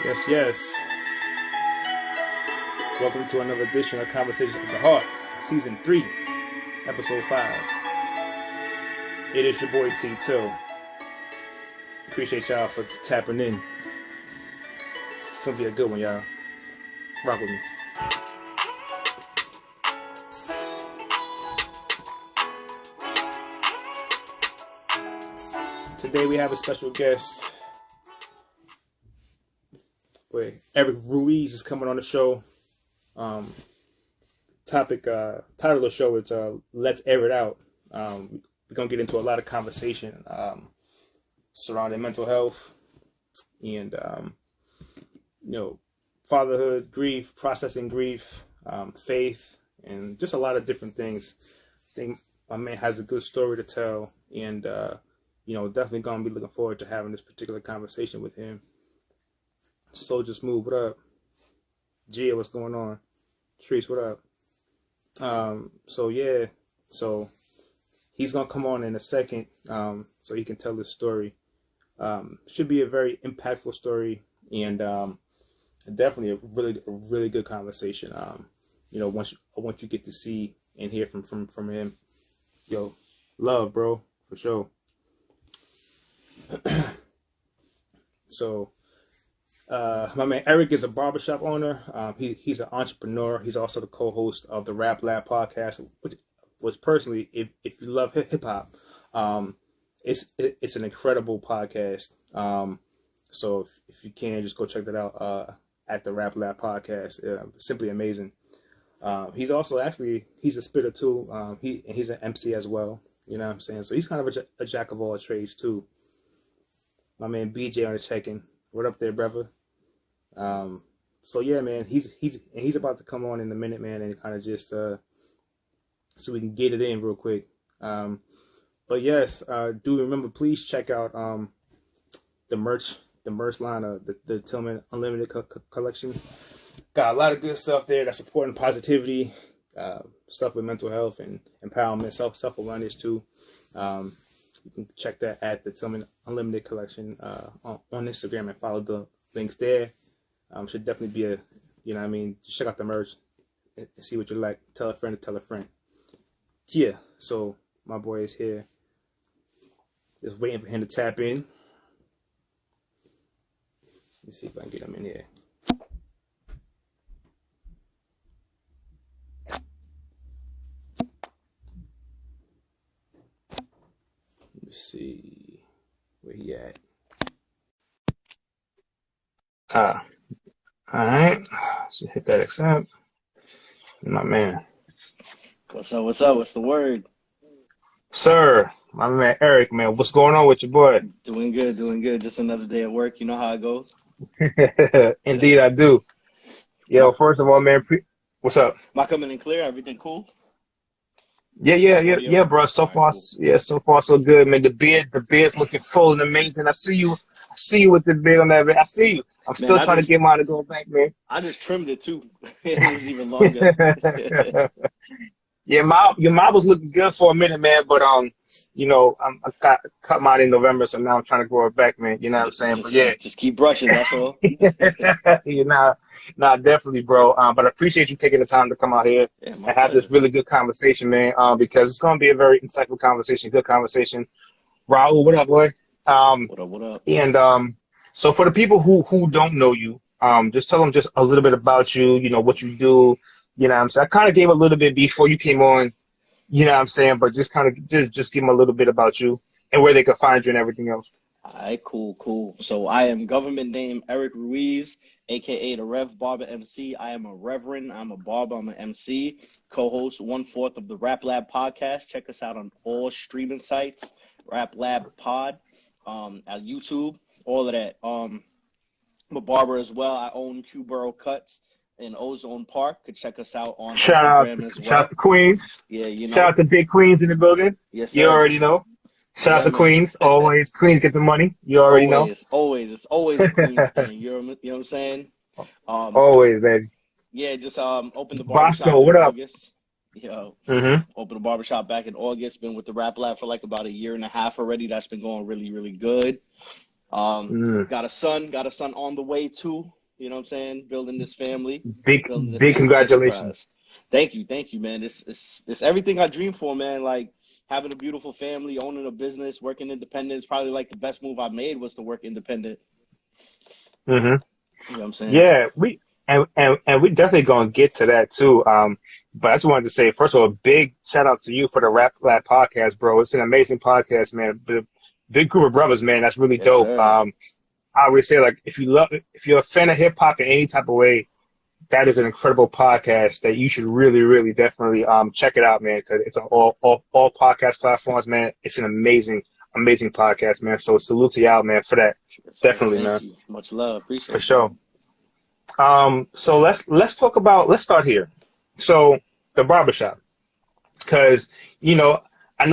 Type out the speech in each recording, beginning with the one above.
Yes, yes. Welcome to another edition of Conversations of the Heart, Season 3, Episode 5. It is your boy T2. Appreciate y'all for tapping in. It's gonna be a good one, y'all. Rock with me. Today we have a special guest. Erik Ruiz is coming on the show. Title of the show is Let's Air It Out. We're gonna get into a lot of conversation surrounding mental health and fatherhood, grief, processing grief, faith, and just a lot of different things. I think my man has a good story to tell, and definitely gonna be looking forward to having this particular conversation with him. So just move. What up? Gia, what's going on? Trees, what up? So he's gonna come on in a second, so he can tell his story. Should be a very impactful story, and definitely a really good conversation. Once you get to see and hear from him, love, bro, for sure. So. My man Erik is a barbershop owner. He's an entrepreneur. He's also the co-host of the Rap Lab podcast, which personally, if you love hip hop, it's an incredible podcast. So if you can, just go check that out at the Rap Lab podcast. Simply amazing. He's also he's a spitter too. He's an MC as well. You know what I'm saying? So he's kind of a jack of all trades too. My man BJ on the check-in. What up there, brother? So yeah, man, he's about to come on in a minute, man, and kind of just so we can get it in real quick. But yes, do remember, please check out the merch line of the Tillman Unlimited collection. Got a lot of good stuff there that's supporting positivity, stuff with mental health and empowerment, self-awareness too. You can check that at the Tillman Unlimited collection on Instagram and follow the links there. Should definitely be just check out the merch and see what you like. Tell a friend to tell a friend. Yeah, so my boy is here. Just waiting for him to tap in. Let's see if I can get him in here. Let's see where he at. All right. Just hit that accept. My man. What's up? What's the word? Sir, my man Erik, man, what's going on with your boy? Doing good. Just another day at work. You know how it goes. Indeed, I do. Yo, first of all, man, what's up? Am I coming in clear? Everything cool? Yeah, bro. So far, so good, man. The beard's looking full and amazing. I see you with the beard on that. I see you. I'm still trying to get mine to go back, man. I just trimmed it too. It was even longer. Yeah, your mom was looking good for a minute, man. But I cut mine in November, so now I'm trying to grow it back, man. You know what I'm saying? But yeah, just keep brushing. That's all. Nah, definitely, bro. But I appreciate you taking the time to come out here and have this really good conversation, man. Because it's gonna be a very insightful conversation, good conversation. Raul, what up, boy? What up? And so for the people who don't know you, just tell them just a little bit about you. You know what you do. You know what I'm saying? I kind of gave a little bit before you came on. You know what I'm saying? But just kind of just give them a little bit about you and where they can find you and everything else. All right, cool. So I am government name Erik Ruiz, aka the Rev Barber MC. I am a reverend. I'm a barber. I'm an MC. Co-host 1/4 of the Rap Lab podcast. Check us out on all streaming sites. Rap Lab Pod. At YouTube, all of that. I'm a barber as well. I own Q-Borough Cuts in Ozone Park. Could check us out on Instagram as well. Shout out to Queens. Yeah, Shout out to Big Queens in the building. Yes, sir. You already know. Shout out to Queens. Always. Queens get the money. You already know. Always. It's always a Queens thing. You know what I'm saying? Always, baby. Yeah, just opened the barbershop Bosco, what up? August. Opened a barbershop back in August. Been with the Rap Lab for like about a year and a half already. That's been going really, really good. Got a son on the way too. You know what I'm saying? Building this family, Big building this big congratulations. enterprise. Thank you, man. It's everything I dreamed for, man. Like having a beautiful family, owning a business, working independent is probably like the best move I made was to work independent. Hmm. You know what I'm saying? Yeah, and we definitely gonna get to that too. But I just wanted to say, first of all, a big shout out to you for the Rap Lab podcast, bro. It's an amazing podcast, man. Big group of brothers, man. That's really Yes, dope. sir. I always say, like, if you're a fan of hip hop in any type of way, that is an incredible podcast that you should really, really, definitely check it out, man. Because it's on all podcast platforms, man. It's an amazing podcast, man. So salute to y'all, man, for that. Yes, sir. Definitely, Thank man, you. Much love. for Appreciate that. sure. So let's start here. So the barbershop, because I know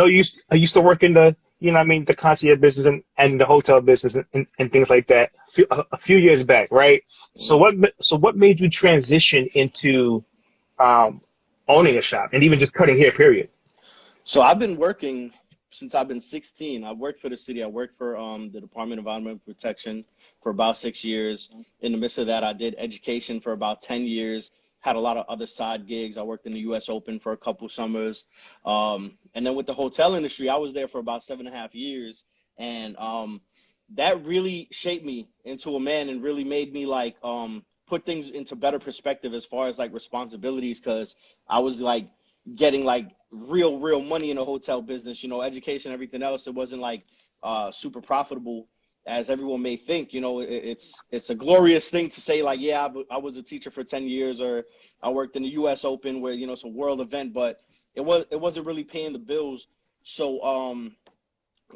I used to work in the I mean the concierge business and the hotel business and things like that a few years back, right? So Mhm. what made you transition into um, owning a shop and even just cutting hair, period? So I've been working since I've been 16. I worked for the city. I worked for the Department of Environmental Protection for about 6 years. In the midst of that, I did education for about 10 years. Had a lot of other side gigs. I worked in the U.S. Open for a couple summers. And then with the hotel industry, I was there for about 7.5 years. And that really shaped me into a man and really made me like put things into better perspective as far as like responsibilities because I was like getting like real money in the hotel business, education, everything else. It wasn't like super profitable as everyone may think. It's a glorious thing to say like, yeah, I was a teacher for 10 years or I worked in the US Open where, it's a world event, but it wasn't really paying the bills. So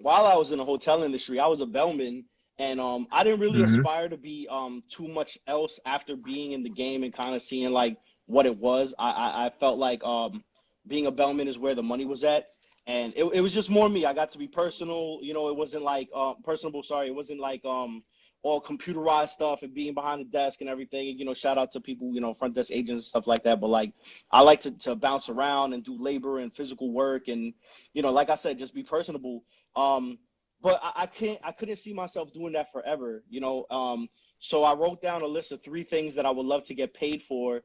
while I was in the hotel industry, I was a bellman, and I didn't really Hmm. aspire to be too much else after being in the game and kind of seeing like what it was. I felt like being a bellman is where the money was at, and it was just more me. I got to be personal, it wasn't like personable. Sorry, it wasn't like all computerized stuff and being behind the desk and everything. Shout out to people, front desk agents and stuff like that. But like, I like to bounce around and do labor and physical work, and like I said, just be personable. Um, but I couldn't see myself doing that forever. So I wrote down a list of 3 things that I would love to get paid for,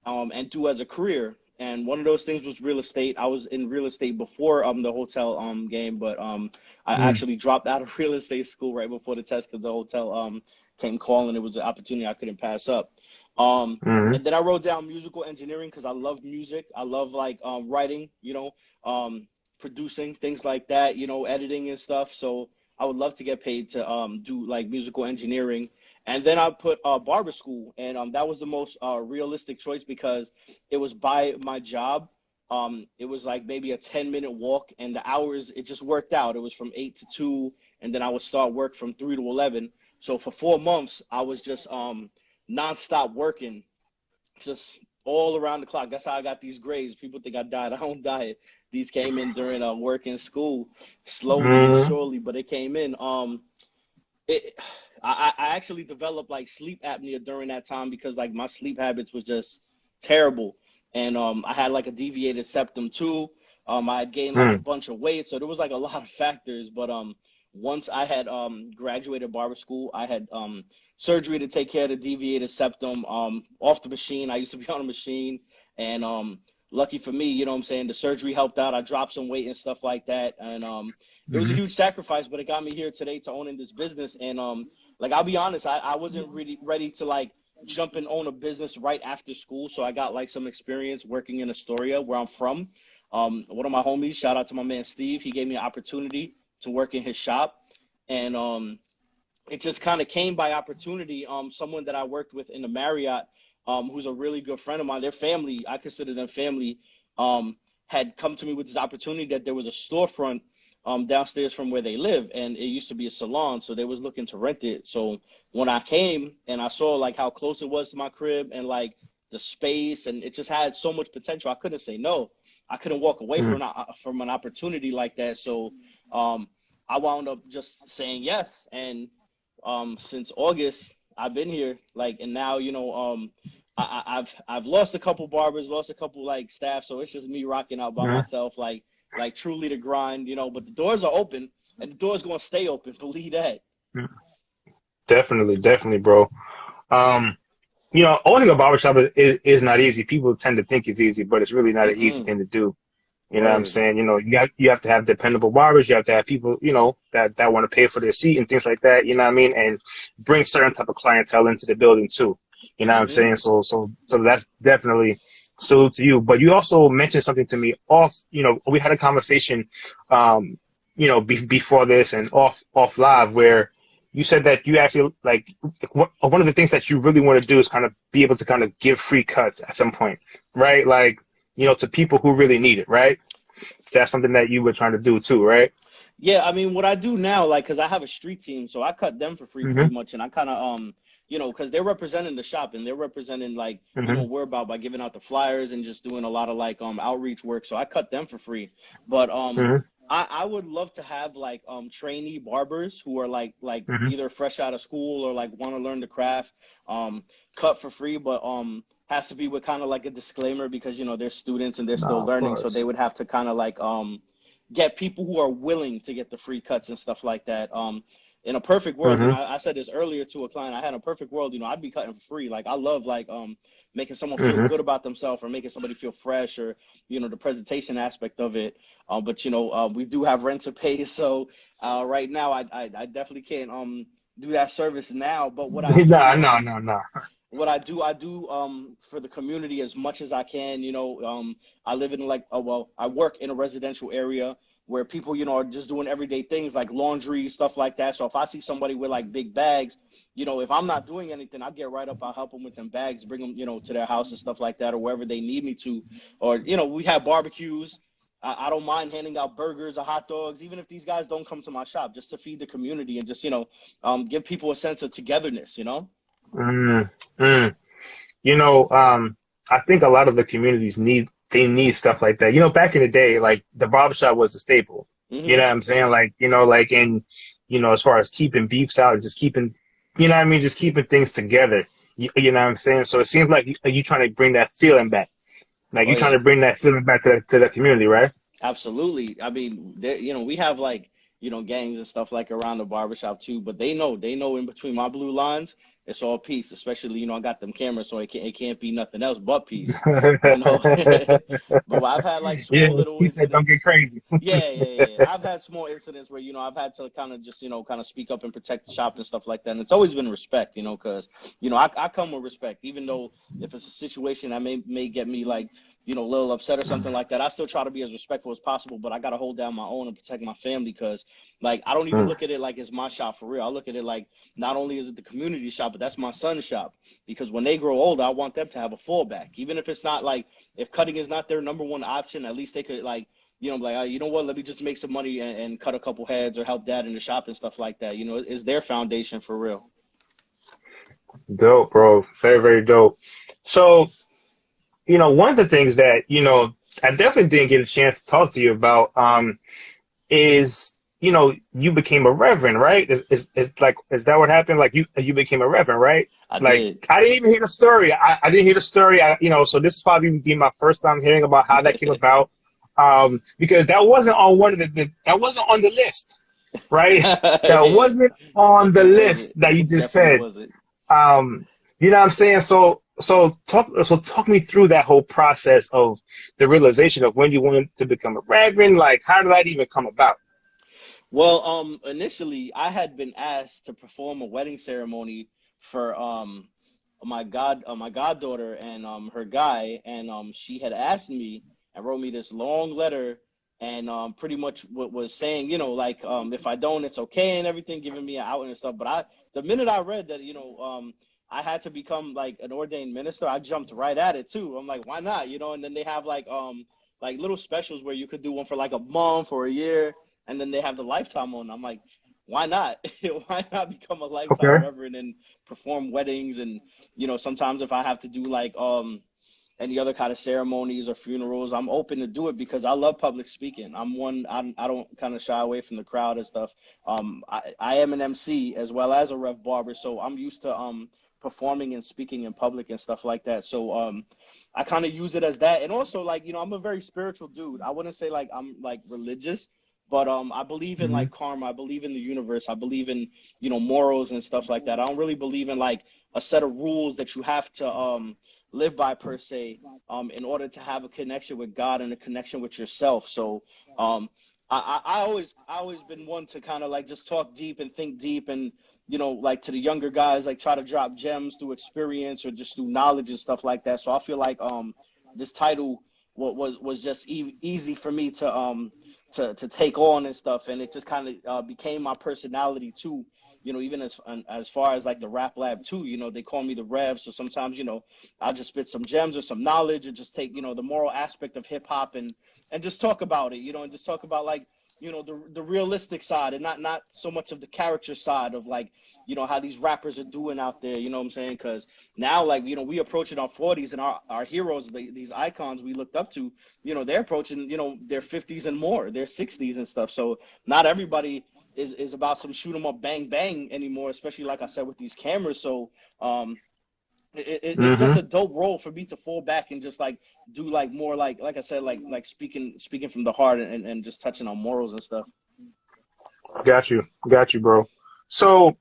and do as a career. And one of those things was real estate. I was in real estate before the hotel game, but I actually dropped out of real estate school right before the test because the hotel came calling. It was an opportunity I couldn't pass up. Hmm. And then I wrote down musical engineering because I love music. I love like writing, um, producing things like that, editing and stuff. So I would love to get paid to do like musical engineering. And then I put barber school, and that was the most realistic choice because it was by my job. It was like maybe a 10-minute walk, and the hours it just worked out. It was from 8 to 2, and then I would start work from 3 to 11. So for 4 months, I was just nonstop working, just all around the clock. That's how I got these grades. People think I died. I don't die. These came in during work in school, slowly and Hmm. surely, but it came in. It, I actually developed like sleep apnea during that time because like my sleep habits was just terrible, and I had like a deviated septum too. I had gained like a Hmm. bunch of weight, so there was like a lot of factors. But once I had graduated barber school, I had surgery to take care of the deviated septum off the machine. I used to be on a machine, and lucky for me, you know what I'm saying, the surgery helped out. I dropped some weight and stuff like that, and it was a Hmm. huge sacrifice, but it got me here today to owning this business. And like I'll be honest, I wasn't really ready to like jump and own a business right after school. So I got like some experience working in Astoria, where I'm from. One of my homies, shout out to my man Steve, he gave me an opportunity to work in his shop, and it just kind of came by opportunity. Someone that I worked with in the Marriott, who's a really good friend of mine, their family, I consider them family, um, had come to me with this opportunity that there was a storefront downstairs from where they live, and it used to be a salon, so they was looking to rent it. So when I came and I saw like how close it was to my crib and like the space, and it just had so much potential, I couldn't say no. I couldn't walk away Hmm. from an opportunity like that. So um, I wound up just saying yes, and since August I've been here, like, and now I've lost a couple barbers, lost a couple like staff, so it's just me rocking out by Hmm. myself, like truly the grind, but the doors are open and the doors gonna stay open, believe that. Definitely, definitely, bro. owning a barbershop is not easy. People tend to think it's easy, but it's really not an easy Mm-mm. thing to do. You know what I'm Word. saying? You have to have dependable barbers. You have to have people, that want to pay for their seat and things like that. You know what I mean? And bring certain type of clientele into the building too. You know what I'm Mm-hmm. saying? So that's definitely salute to you. But you also mentioned something to me off. We had a conversation, before this and off live where you said that you actually like one of the things that you really want to do is kind of be able to kind of give free cuts at some point, right? Like, to people who really need it, right? That's something that you were trying to do too, right? Yeah, I mean, what I do now, like, cause I have a street team, so I cut them for free pretty Mm-hmm. much, and I kind of, cause they're representing the shop and they're representing like, Mm-hmm. we're about by giving out the flyers and just doing a lot of like outreach work. So I cut them for free, but I would love to have like trainee barbers who are like Mm-hmm. either fresh out of school or like want to learn the craft, cut for free, but has to be with kind of like a disclaimer because they're students and they're No, still of learning, so they course. would have to kind of like get people who are willing to get the free cuts and stuff like that. In a perfect world, Mm-hmm. I said this earlier to a client. I had a perfect world, I'd be cutting for free. Like I love like making someone feel Mm-hmm. good about themselves or making somebody feel fresh or the presentation aspect of it. But we do have rent to pay, so right now I definitely can't do that service now. But what I Nah, do no, no, no. I do for the community as much as I can. I live in like I work in a residential area where people are just doing everyday things like laundry, stuff like that. So if I see somebody with like big bags, if I'm not doing anything, I get right up, I'll help them with them bags, bring them to their house and stuff like that, or wherever they need me to. Or we have barbecues. I don't mind handing out burgers or hot dogs, even if these guys don't come to my shop, just to feed the community and just give people a sense of togetherness. Mm, mm. You know, um, I think a lot of the communities need stuff like that. Back in the day, like the barbershop was the staple. You Hmm. know what I'm saying? Like, and as far as keeping beefs out, just keeping, what I mean, just keeping things together. You know what I'm saying? So it seems like you trying to bring that feeling back. Like Oh you're trying yeah. to bring that feeling back to the community, right? Absolutely. I mean, we have like, gangs and stuff like around the barbershop too, but they know in between my blue lines, it's all peace, especially, I got them cameras, so it can't be nothing else but peace, you know. But I've had like Yeah, small little he said, "Don't incidents. get crazy." Yeah, yeah, yeah. I've had small incidents where, I've had to kind of just, kind of speak up and protect the shop and stuff like that. And it's always been respect, because, I come with respect, even though if it's a situation that may get me like, a little upset or something like that, I still try to be as respectful as possible, but I got to hold down my own and protect my family because, like, I don't even Mm. look at it like it's my shop for real. I look at it like not only is it the community shop, but that's my son's shop because when they grow older, I want them to have a fallback. Even if it's not like, if cutting is not their number one option, at least they could, like, like, you know what, let me just make some money and cut a couple heads or help dad in the shop and stuff like that. It's their foundation for real. Dope, bro. Very, very dope. So, one of the things that, I definitely didn't get a chance to talk to you about, is, you became a reverend, right? Is that what happened? Like you became a reverend, right? I Like did. I didn't even hear the story. I didn't hear the story. So this is probably be my first time hearing about how that came about. Because that wasn't on one of that wasn't on the list, right? That Yeah, wasn't on the definitely list wasn't. that you just Definitely said. wasn't. Um, you know what I'm saying? So talk me through that whole process of the realization of when you wanted to become a reverend. Like, how did that even come about? Well, initially I had been asked to perform a wedding ceremony for my goddaughter and her guy, and she had asked me and wrote me this long letter, and pretty much what was saying, like if I don't, it's okay and everything, giving me an out and stuff. But the minute I read that, I had to become like an ordained minister, I jumped right at it too. I'm like, why not? And then they have like little specials where you could do one for like a month or a year, and then they have the lifetime one. I'm like, why not? Why not become a lifetime Okay. reverend and perform weddings? And sometimes if I have to do like any other kind of ceremonies or funerals, I'm open to do it because I love public speaking. I don't kind of shy away from the crowd and stuff. I am an MC as well as a Rev Barber, so I'm used to performing and speaking in public and stuff like that. So I kind of use it as that. And also, like, I'm a very spiritual dude. I wouldn't say like I'm like religious, but I believe in Hmm. like karma. I believe in the universe. I believe in morals and stuff like that. I don't really believe in like a set of rules that you have to live by per se, in order to have a connection with God and a connection with yourself. So I always been one to kind of like just talk deep and think deep, and like to the younger guys, like try to drop gems through experience or just through knowledge and stuff like that. So I feel like this title was just easy for me to take on and stuff, and it just kind of became my personality too. Even as far as like the Rap Lab too, they call me the Rev. So sometimes, I'll just spit some gems or some knowledge, or just take, the moral aspect of hip hop and just talk about it, and just talk about like, the realistic side, and not so much of the character side of like, how these rappers are doing out there, you know what I'm saying? Because now, like, we approaching our 40s, and our heroes, these icons we looked up to, they're approaching, their 50s and more, their 60s and stuff. So not everybody is about some shoot 'em up bang bang anymore, especially like I said with these cameras. So it's just a dope role for me to fall back and just like do like more like I said, like speaking from the heart, and just touching on morals and stuff. Got you, bro. So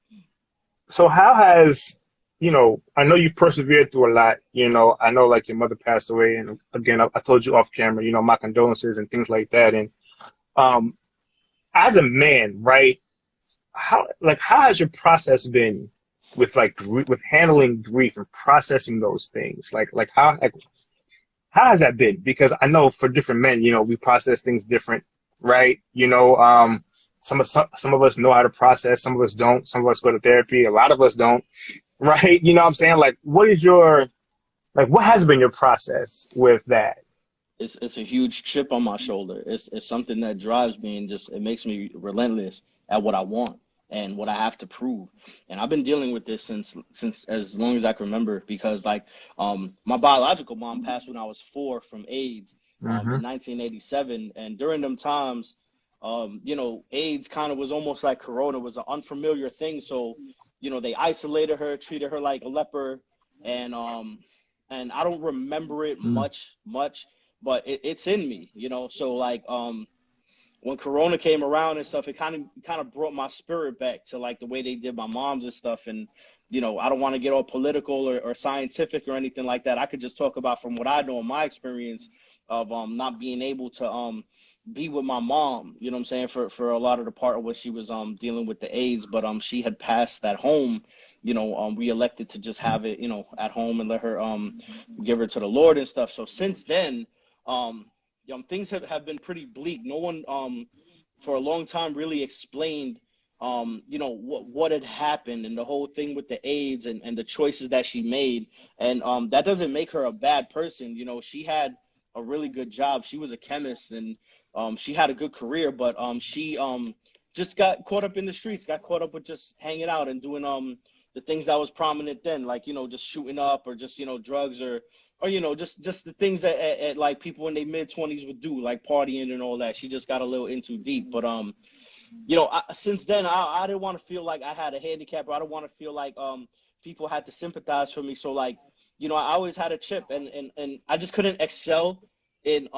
how has, I know you've persevered through a lot. I know like your mother passed away, and again, I told you off camera, my condolences and things like that. And as a man, right? How has your process been with like with handling grief and processing those things? Like how has that been? Because I know for different men, we process things different, right? Some of us know how to process, some of us don't. Some of us go to therapy, a lot of us don't, right? You know what I'm saying? Like, what has been your process with that? It's a huge chip on my shoulder. It's something that drives me, and just it makes me relentless at what I want and what I have to prove. And I've been dealing with this since as long as I can remember, because like my biological mom passed when I was 4 from AIDS in 1987, and during them times, AIDS kind of was almost like Corona, was an unfamiliar thing. So they isolated her, treated her like a leper, and I don't remember it much, but it's in me, So like when Corona came around and stuff, it kind of brought my spirit back to like the way they did my mom's and stuff. And I don't want to get all political or scientific or anything like that. I could just talk about from what I know in my experience of not being able to be with my mom, you know what I'm saying, for a lot of the part of what she was dealing with the AIDS, but she had passed at home. We elected to just have it, at home, and let her give her to the Lord and stuff. So since then, things have been pretty bleak. No one for a long time really explained what had happened, and the whole thing with the AIDS, and the choices that she made. And that doesn't make her a bad person. She had a really good job. She was a chemist, and she had a good career, but she just got caught up in the streets, got caught up with just hanging out and doing the things that was prominent then, like just shooting up, or just drugs, or just the things that like people in their mid-20s would do, like partying and all that. She just got a little in too deep. But since then, I didn't want to feel like I had a handicap, or I don't want to feel like people had to sympathize for me. So like I always had a chip, and I just couldn't excel in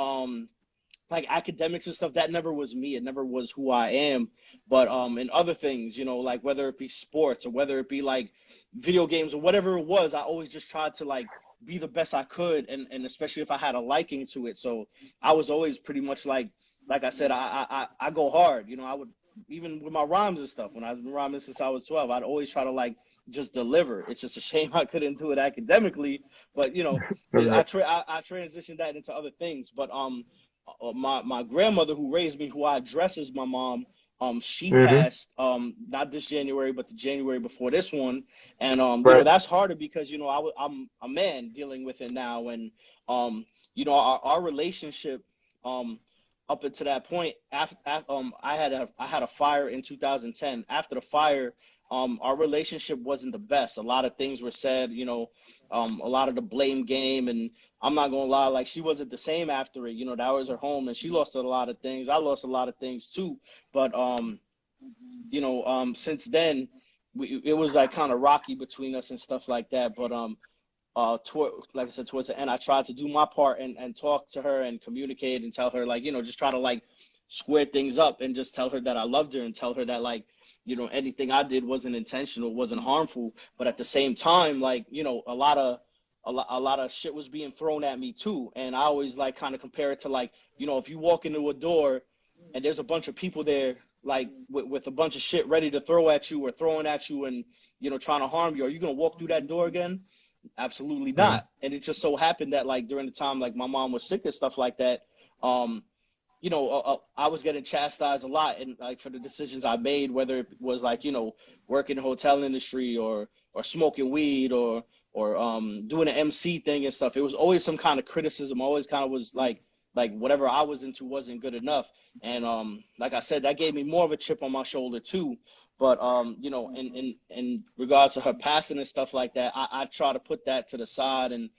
like academics and stuff. That never was me. It never was who I am. But in other things, like whether it be sports, or whether it be like video games, or whatever it was, I always just tried to like be the best I could, and especially if I had a liking to it. So I was always pretty much like I said, I go hard. I would, even with my rhymes and stuff, when I've been rhyming since I was 12, I'd always try to like just deliver. It's just a shame I couldn't do it academically, but I transitioned that into other things. But my grandmother, who raised me, who I address as my mom, she passed not this January, but the January before this one. And that's harder because I'm a man dealing with it now. And our relationship up until that point, after I had a fire in 2010. After the fire, our relationship wasn't the best. A lot of things were said, a lot of the blame game, and I'm not gonna lie, like she wasn't the same after it. That was her home, and she lost a lot of things. I lost a lot of things too. But since then, it was like kind of rocky between us and stuff like that. But like I said, towards the end, I tried to do my part and talk to her and communicate and tell her, like, just try to like square things up and just tell her that I loved her and tell her that, like, you know, anything I did wasn't intentional, wasn't harmful. But at the same time, like, you know, a lot of shit was being thrown at me too. And I always like kind of compare it to, like, you know, if you walk into a door and there's a bunch of people there, like with a bunch of shit ready to throw at you or throwing at you and, you know, trying to harm you, are you going to walk through that door again? Absolutely not. And it just so happened that, like, during the time, like, my mom was sick and stuff like that, you know, I was getting chastised a lot, and, like, for the decisions I made, whether it was, like, you know, working in the hotel industry or smoking weed or doing an MC thing and stuff. It was always some kind of criticism. Always kind of was like whatever I was into wasn't good enough. And like I said, that gave me more of a chip on my shoulder too. But you know, in regards to her passing and stuff like that, I try to put that to the side and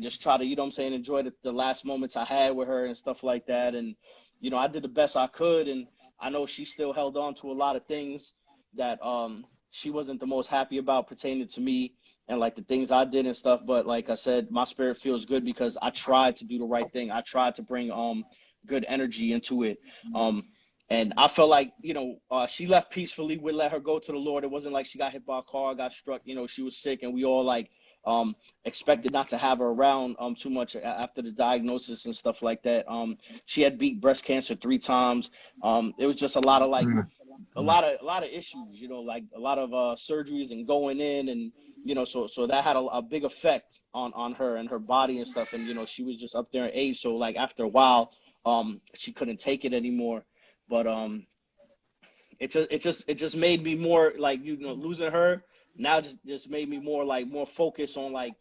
just try to, you know what I'm saying, enjoy the last moments I had with her and stuff like that. And, you know, I did the best I could, and I know she still held on to a lot of things that she wasn't the most happy about pertaining to me and, like, the things I did and stuff. But like I said, my spirit feels good because I tried to do the right thing. I tried to bring good energy into it. And I felt like, you know, she left peacefully. We let her go to the Lord. It wasn't like she got hit by a car, got struck. You know, she was sick, and we all, like, expected not to have her around too much after the diagnosis and stuff like that. She had beat breast cancer 3 times. It was just a lot of, like, a lot of issues, you know, like a lot of surgeries and going in, and, you know, so that had a big effect on her and her body and stuff. And, you know, she was just up there in age, so, like, after a while, she couldn't take it anymore. But it just made me more, like, you know, losing her now just made me more focused on, like,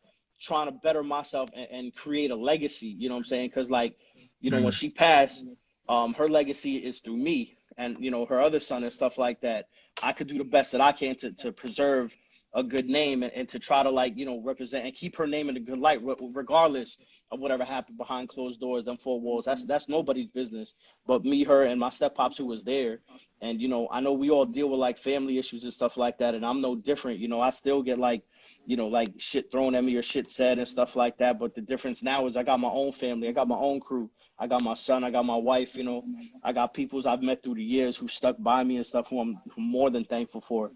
trying to better myself and create a legacy, you know what I'm saying? Because, like, you know, when she passed, her legacy is through me and, you know, her other son and stuff like that. I could do the best that I can to preserve a good name and to try to, like, you know, represent and keep her name in a good light, regardless of whatever happened behind closed doors, them 4 walls. That's nobody's business but me, her, and my step pops who was there. And, you know, I know we all deal with, like, family issues and stuff like that, and I'm no different. You know, I still get, like, you know, like, shit thrown at me or shit said and stuff like that. But the difference now is I got my own family, I got my own crew, I got my son, I got my wife. You know, I got peoples I've met through the years who stuck by me and stuff, who I'm more than thankful for.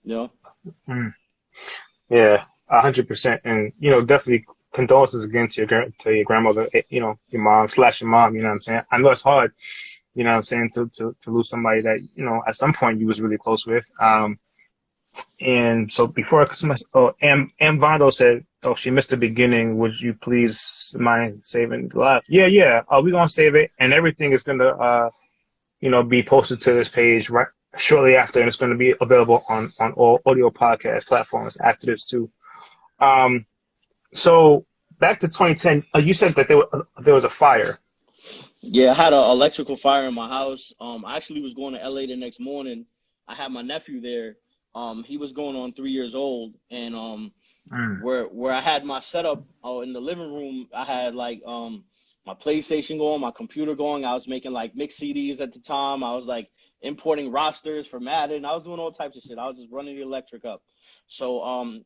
You know. Yeah, 100%. And, you know, definitely condolences again to your grandmother, you know, your mom slash your mom, you know what I'm saying? I know it's hard, you know what I'm saying, to lose somebody that, you know, at some point you was really close with. And so before M. Vondo said, oh, she missed the beginning. Would you please mind saving the live? Yeah. We're going to save it, and everything is going to, you know, be posted to this page right shortly after, and it's going to be available on all audio podcast platforms after this too. So back to 2010, you said that there was a fire. Yeah, I had an electrical fire in my house. I actually was going to LA the next morning. I had my nephew there. He was going on 3 years old, and where I had my setup in the living room, I had, like, my PlayStation going, my computer going. I was making, like, mix CDs at the time. I was, like, importing rosters for Madden. I was doing all types of shit. I was just running the electric up. So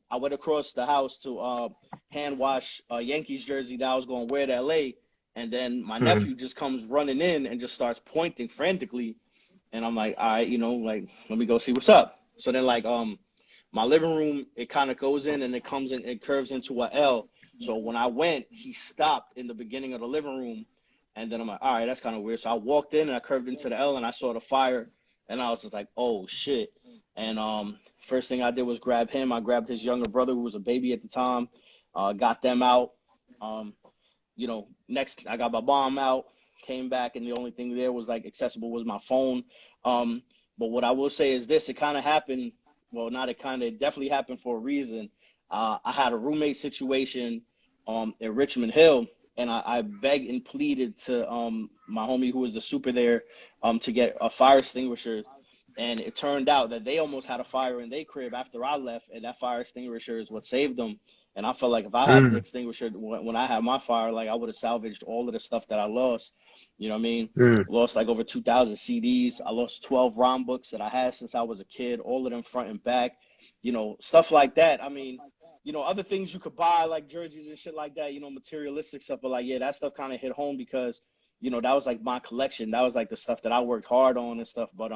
I went across the house to hand wash a Yankees jersey that I was going to wear to LA. And then my nephew just comes running in and just starts pointing frantically. And I'm like, all right, you know, like, let me go see what's up. So then, like, my living room, it kind of goes in and it comes in, it curves into a L. So when I went, he stopped in the beginning of the living room. And then I'm like, all right, that's kind of weird. So I walked in and I curved into the L and I saw the fire. And I was just like, oh, shit. And first thing I did was grab him. I grabbed his younger brother, who was a baby at the time, got them out. You know, next I got my mom out, came back, and the only thing there was, like, accessible was my phone. But what I will say is this: it kind of happened. Well, not it kind of. It definitely happened for a reason. I had a roommate situation in Richmond Hill, and I begged and pleaded to my homie who was the super there to get a fire extinguisher. And it turned out that they almost had a fire in their crib after I left, and that fire extinguisher is what saved them. And I felt like if I had the extinguisher when I had my fire, like, I would have salvaged all of the stuff that I lost. You know what I mean? Lost, like, over 2,000 CDs. I lost 12 ROM books that I had since I was a kid, all of them front and back. You know, stuff like that. I mean, you know, other things you could buy, like jerseys and shit like that, you know, materialistic stuff. But, like, yeah, that stuff kind of hit home because, that was like my collection. That was like the stuff that I worked hard on and stuff. But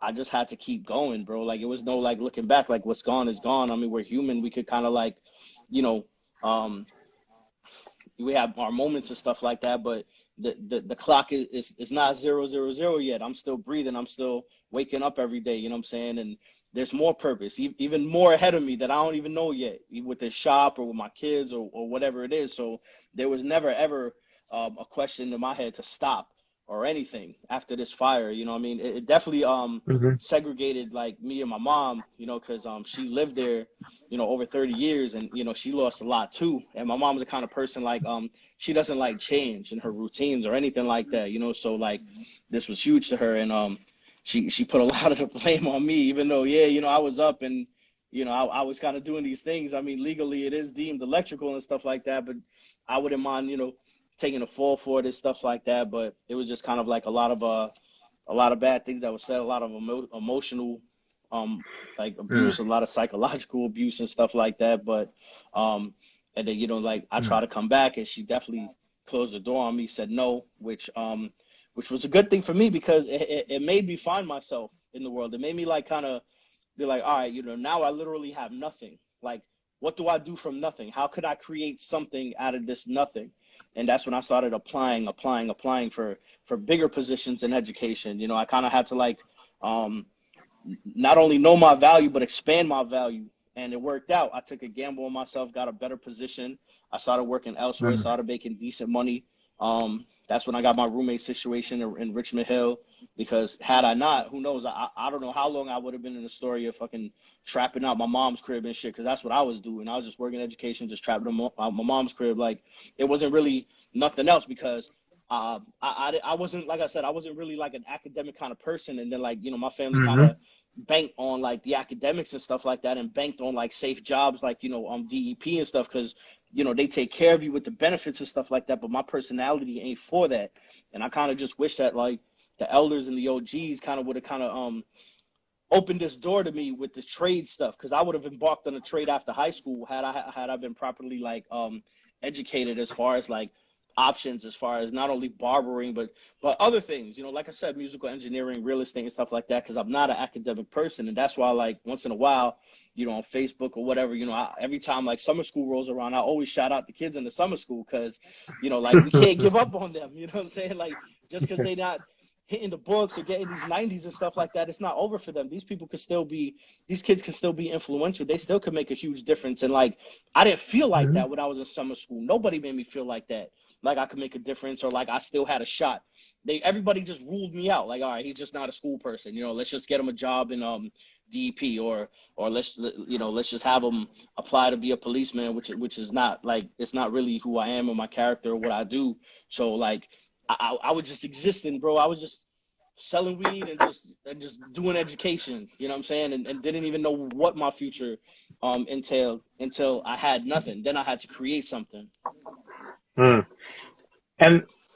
I just had to keep going, bro. Like it was no like looking back, like what's gone is gone. I mean, we're human. We could kind of like, you know, um, we have our moments and stuff like that, but the clock is not 000 yet. I'm still breathing. I'm still waking up every day. You know what I'm saying? And there's more purpose, even more ahead of me that I don't even know yet, with this shop or with my kids or whatever it is. So there was never ever a question in my head to stop or anything after this fire. You know what I mean? It definitely segregated like me and my mom, because she lived there, over 30 years, and she lost a lot too. And my mom's the kind of person like she doesn't like change in her routines or anything like that, so like this was huge to her. And she put a lot of the blame on me, even though I was up and I was kind of doing these things. I mean, legally it is deemed electrical and stuff like that, but I wouldn't mind taking a fall for it and stuff like that. But it was just kind of like a lot of bad things that were said, a lot of emotional like abuse, a lot of psychological abuse and stuff like that. But and then like I tried to come back, and she definitely closed the door on me, said no, which was a good thing for me, because it made me find myself in the world. It made me like kind of be like, all right, now I literally have nothing. Like, what do I do from nothing? How could I create something out of this nothing? And that's when I started applying for bigger positions in education. I kind of had to like not only know my value, but expand my value. And it worked out. I took a gamble on myself, got a better position. I started working elsewhere, started making decent money. That's when I got my roommate situation in Richmond Hill, because had I not, who knows, I don't know how long I would have been in the story of fucking trapping out my mom's crib and shit, because that's what I was doing. I was just working education, just trapping out my mom's crib. Like, it wasn't really nothing else, because I wasn't, like I said, I wasn't really like an academic kind of person. And then like, my family kind of banked on like the academics and stuff like that, and banked on like safe jobs, like, DEP and stuff, because they take care of you with the benefits and stuff like that. But my personality ain't for that. And I kind of just wish that like the elders and the OGs kind of would have kind of opened this door to me with this trade stuff, because I would have embarked on a trade after high school had I been properly like educated as far as like options, as far as not only barbering but other things, like I said, musical engineering, real estate and stuff like that, because I'm not an academic person. And that's why like once in a while, on Facebook or whatever, every time like summer school rolls around, I always shout out the kids in the summer school, because like we can't give up on them, what I'm saying? Like, just because they not hitting the books or getting these 90s and stuff like that, it's not over for them. These kids can still be influential. They still can make a huge difference. And like, I didn't feel like that when I was in summer school. Nobody made me feel like that, like I could make a difference, or like I still had a shot. Everybody just ruled me out. Like, all right, he's just not a school person. Let's just get him a job in DEP, or let's just have him apply to be a policeman, which is not like, it's not really who I am or my character or what I do. So like I was just existing, bro. I was just selling weed and just doing education. You know what I'm saying? And didn't even know what my future entailed until I had nothing. Then I had to create something. And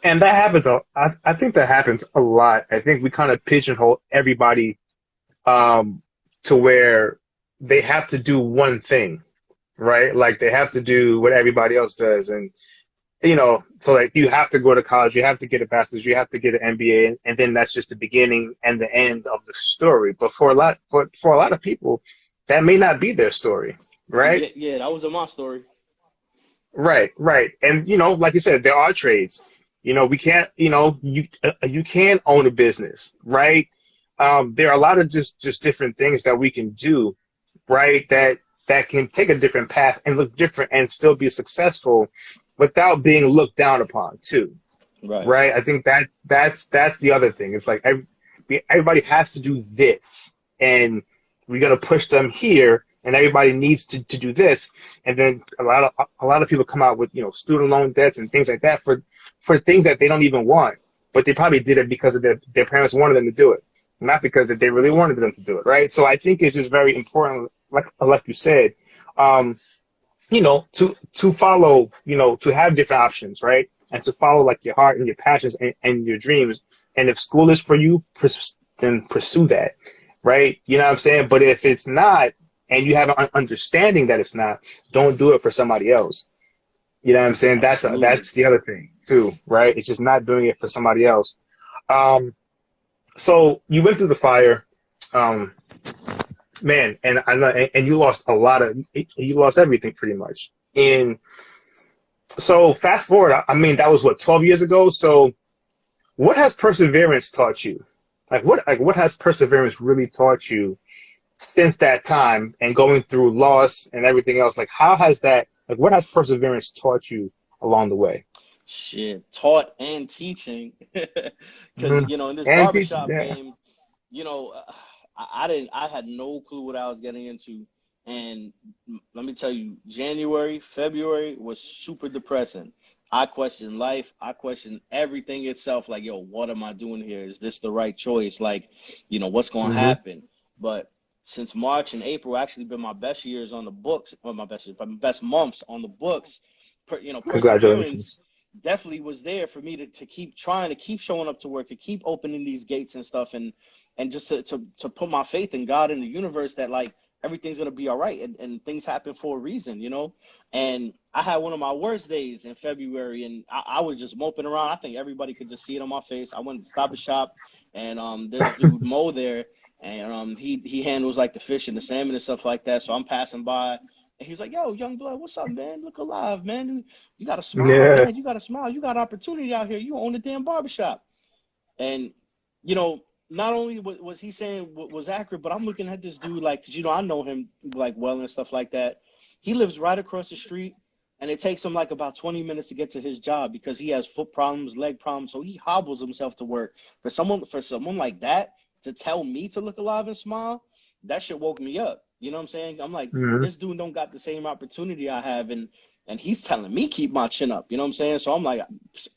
that happens. I think that happens a lot. I think we kind of pigeonhole everybody to where they have to do one thing, right? Like they have to do what everybody else does. And, so like you have to go to college, you have to get a bachelor's, you have to get an MBA, and then that's just the beginning and the end of the story. But for a lot of people, that may not be their story, right? Yeah, that wasn't my story. Right. And, like you said, there are trades. We can't, you can own a business, right? There are a lot of just different things that we can do, right? That can take a different path and look different and still be successful without being looked down upon too. Right. I think that's the other thing. It's like everybody has to do this, and we're going to push them here, and everybody needs to do this. And then a lot of people come out with, student loan debts and things like that for things that they don't even want, but they probably did it because of their parents wanted them to do it, not because that they really wanted them to do it. Right. So I think it's just very important, like you said, to follow, to have different options, right? And to follow like your heart and your passions and your dreams. And if school is for you, then pursue that, right? You know what I'm saying? But if it's not, and you have an understanding that it's not, don't do it for somebody else. You know what I'm saying? Absolutely. That's the other thing too, right? It's just not doing it for somebody else. Um, so you went through the fire, um, man, and I know, and you lost a lot of, you lost everything pretty much. And so fast forward, I mean, that was what, 12 years ago. So what has perseverance taught you? Like what has perseverance really taught you since that time and going through loss and everything else? Like how has that, like what has perseverance taught you along the way? Shit, taught and teaching, because Mm-hmm. in this And teaching, barbershop yeah. game, you know, I had no clue what I was getting into, and let me tell you, January, February was super depressing. I questioned life. I questioned everything itself. Like, yo, what am I doing here? Is this the right choice? Like, what's going to Mm-hmm. happen? But since March and April actually been my best years on the books, or my best years, my best months on the books, perseverance Congratulations. definitely was there for me to keep trying to keep showing up to work, to keep opening these gates and stuff, and just to put my faith in God and the universe that like everything's gonna be all right, and things happen for a reason. And I had one of my worst days in February, and I was just moping around. I think everybody could just see it on my face. I went to Stop and Shop, and there's dude Mo there, and he handles like the fish and the salmon and stuff like that. So I'm passing by, and he's like, "Yo, young blood, what's up, man? Look alive, man. You got to smile, Yeah. man. You got to smile. You got opportunity out here. You own a damn barbershop." And, you know, not only was he saying what was accurate, but I'm looking at this dude like, because, I know him like well and stuff like that. He lives right across the street, and it takes him like about 20 minutes to get to his job because he has foot problems, leg problems. So he hobbles himself to work. For someone like that to tell me to look alive and smile, that shit woke me up. You know what I'm saying? I'm like, Mm-hmm. this dude don't got the same opportunity I have, and he's telling me keep my chin up. You know what I'm saying? So I'm like,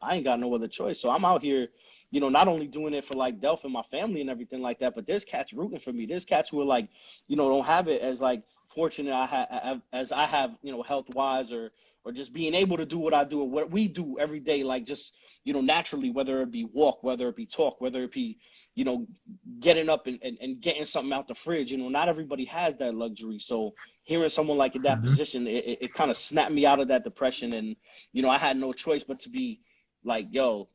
I ain't got no other choice. So I'm out here, not only doing it for like Delph and my family and everything like that, but there's cats rooting for me. There's cats who are like, don't have it as like fortunate as I have, health wise, or just being able to do what I do or what we do every day, like just, naturally, whether it be walk, whether it be talk, whether it be, you know, getting up and getting something out the fridge. Not everybody has that luxury. So hearing someone like in that Mm-hmm. position, it kind of snapped me out of that depression. And, I had no choice but to be like, yo,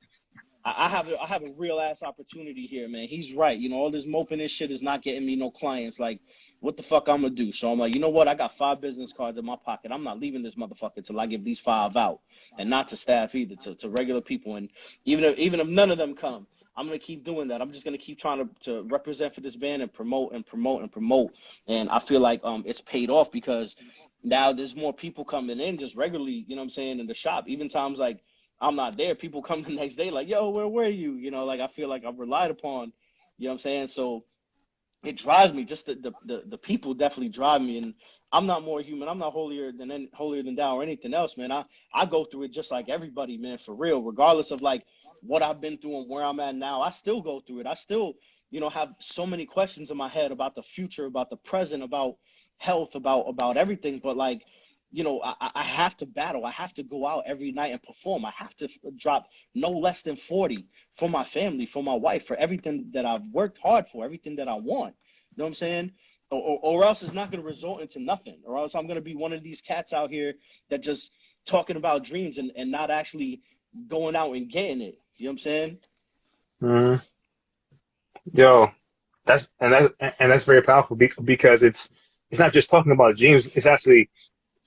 I have a real ass opportunity here, man. He's right. All this moping and shit is not getting me no clients. Like, what the fuck I'm gonna do? So I'm like, you know what? I got 5 business cards in my pocket. I'm not leaving this motherfucker till I give these 5 out, and not to staff either, to regular people. And even if none of them come, I'm gonna keep doing that. I'm just gonna keep trying to represent for this band and promote and promote and promote. And I feel like it's paid off because now there's more people coming in just regularly. You know what I'm saying, in the shop. Even times like I'm not there, people come the next day like, yo, where were you? Like I feel like I'm relied upon. You know what I'm saying? So it drives me. Just the people definitely drive me. And I'm not more human. I'm not holier than thou or anything else, man. I go through it just like everybody, man, for real. Regardless of like what I've been through and where I'm at now, I still go through it. I still, have so many questions in my head about the future, about the present, about health, about everything. But like, I have to battle. I have to go out every night and perform. I have to drop no less than 40 for my family, for my wife, for everything that I've worked hard for, everything that I want. You know what I'm saying? Or else it's not going to result into nothing. Or else I'm going to be one of these cats out here that just talking about dreams and not actually going out and getting it. You know what I'm saying? Mm-hmm. Yo, that's very powerful because it's not just talking about dreams. It's actually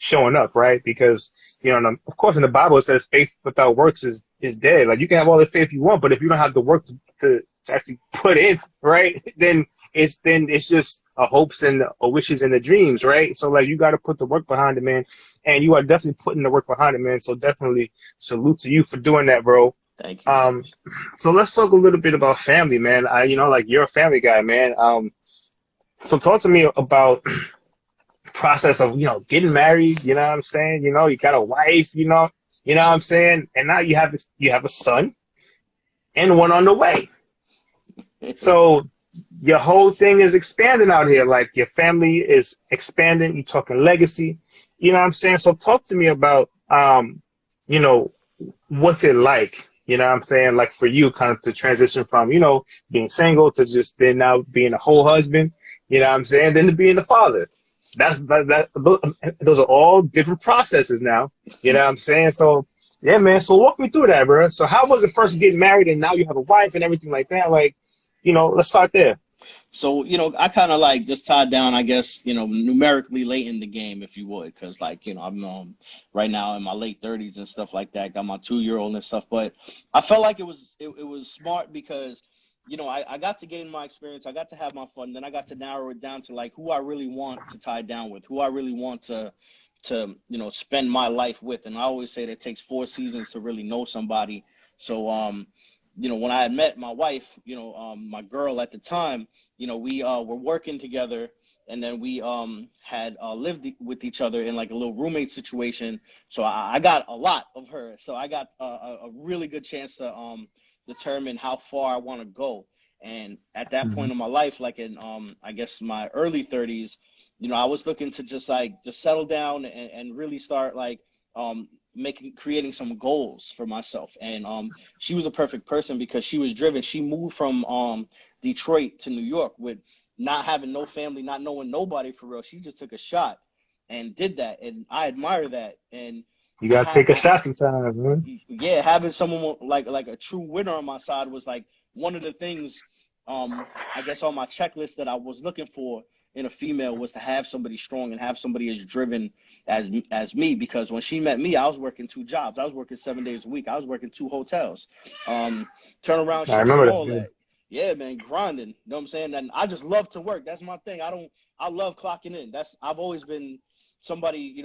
showing up, right? Because of course, in the Bible it says faith without works is dead. Like you can have all the faith you want, but if you don't have the work to actually put in, right, then it's just a hopes and a wishes and the dreams, right? So like you got to put the work behind it, man, and you are definitely putting the work behind it, man. So definitely salute to you for doing that, bro. Thank you. Um, so let's talk a little bit about family, man. Like you're a family guy, man. So talk to me about process of getting married. You know what I'm saying? You got a wife. You know what I'm saying? And now you have a son and one on the way. So your whole thing is expanding out here. Like your family is expanding. You're talking legacy. You know what I'm saying? So talk to me about you know, what's it like? You know what I'm saying? Like for you kind of to transition from, being single to just then now being a whole husband, you know what I'm saying? Then to being a father. those are all different processes now. You know what I'm saying? So yeah, man. So walk me through that, bro. So how was it first getting married and now you have a wife and everything like that? Like, let's start there. So, I kind of like just tied down, I guess, numerically late in the game, if you would, because like, I'm right now in my late 30s and stuff like that, got my 2-year-old and stuff. But I felt like it was smart because, I got to gain my experience, I got to have my fun, then I got to narrow it down to like who I really want to tie down with, who I really want to spend my life with. And I always say that it takes 4 seasons to really know somebody. So, when I had met my wife, my girl at the time, we were working together, and then we had lived with each other in like a little roommate situation. So I got a lot of her. So I got a really good chance to determine how far I want to go. And at that Hmm. point in my life, like in I guess my early 30s, I was looking to just settle down and really start like creating some goals for myself. And she was a perfect person because she was driven. She moved from Detroit to New York with not having no family, not knowing nobody for real. She just took a shot and did that, and I admire that. And You gotta take a shot sometimes, man. yeah, having someone like a true winner on my side was like one of the things, I guess on my checklist that I was looking for in a female was to have somebody strong and have somebody as driven as me. Because when she met me, I was working 2 jobs. I was working 7 days a week. I was working 2 hotels, turnaround I shifts and remember all that. that. Yeah, man, grinding. You know what I'm saying? And I just love to work. That's my thing. I love clocking in. I've always been somebody,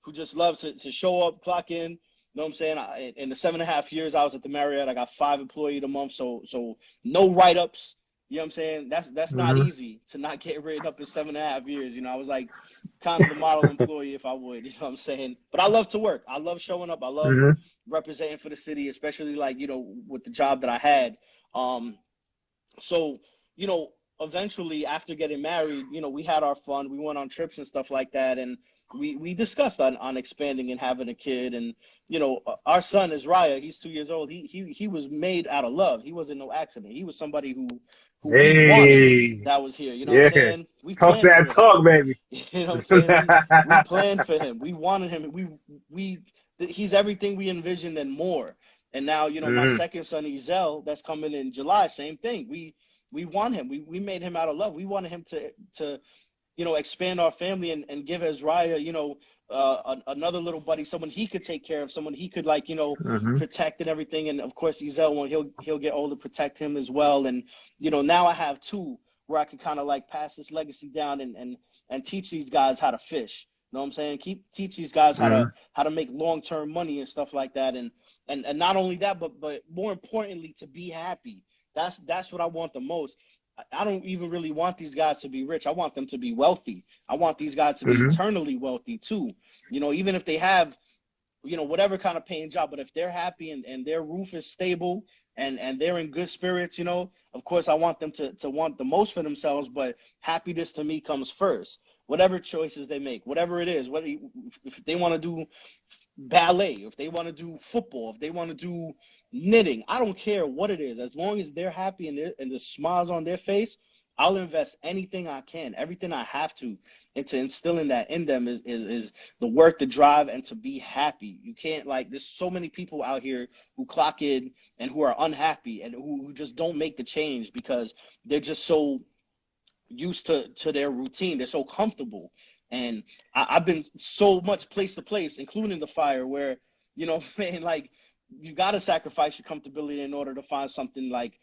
who just loves to show up, clock in. You know what I'm saying? In the 7.5 years I was at the Marriott, I got 5 employees a month. So no write-ups. You know what I'm saying? That's not Hmm. easy to not get written up in 7.5 years. I was like kind of the model employee, if I would. You know what I'm saying? But I love to work. I love showing up. I love Hmm. representing for the city, especially like, with the job that I had. Um, so, you know, eventually after getting married, we had our fun. We went on trips and stuff like that. And we discussed on expanding and having a kid. And, our son is Raya. He's 2 years old. He was made out of love. He wasn't no accident. He was somebody who we wanted Hey, that was here. You know what I'm yeah. saying? We Talk planned that for him. talk, baby. You know what I'm saying? We planned for him. We wanted him. We he's everything we envisioned and more. And now, my Hmm. second son, Ezel, that's coming in July, same thing. We want him. We made him out of love. We wanted him to expand our family and give Azariah, another little buddy, someone he could take care of, someone he could like, Hmm. protect and everything. And of course, Ezel, when he'll get older, protect him as well. And now I have two where I can kind of like pass this legacy down and teach these guys how to fish. You know what I'm saying? Teach these guys Hmm. how to make long-term money and stuff like that. And not only that, but more importantly, to be happy. That's what I want the most. I don't even really want these guys to be rich. I want them to be wealthy. I want these guys to be Hmm. eternally wealthy too. Even if they have, whatever kind of paying job, but if they're happy and their roof is stable and they're in good spirits, of course I want them to want the most for themselves, but happiness to me comes first. Whatever choices they make, whatever it is, whether if they want to do ballet, if they want to do football, if they want to do knitting, I don't care what it is. As long as they're happy and the smiles on their face, I'll invest anything I can, everything I have to, into instilling that in them is the work, the drive, and to be happy. You can't like there's so many people out here who clock in and who are unhappy and who just don't make the change because they're just so used to their routine. They're so comfortable. And I've been so much place to place, including the fire, where, man, like you got to sacrifice your comfortability in order to find something like,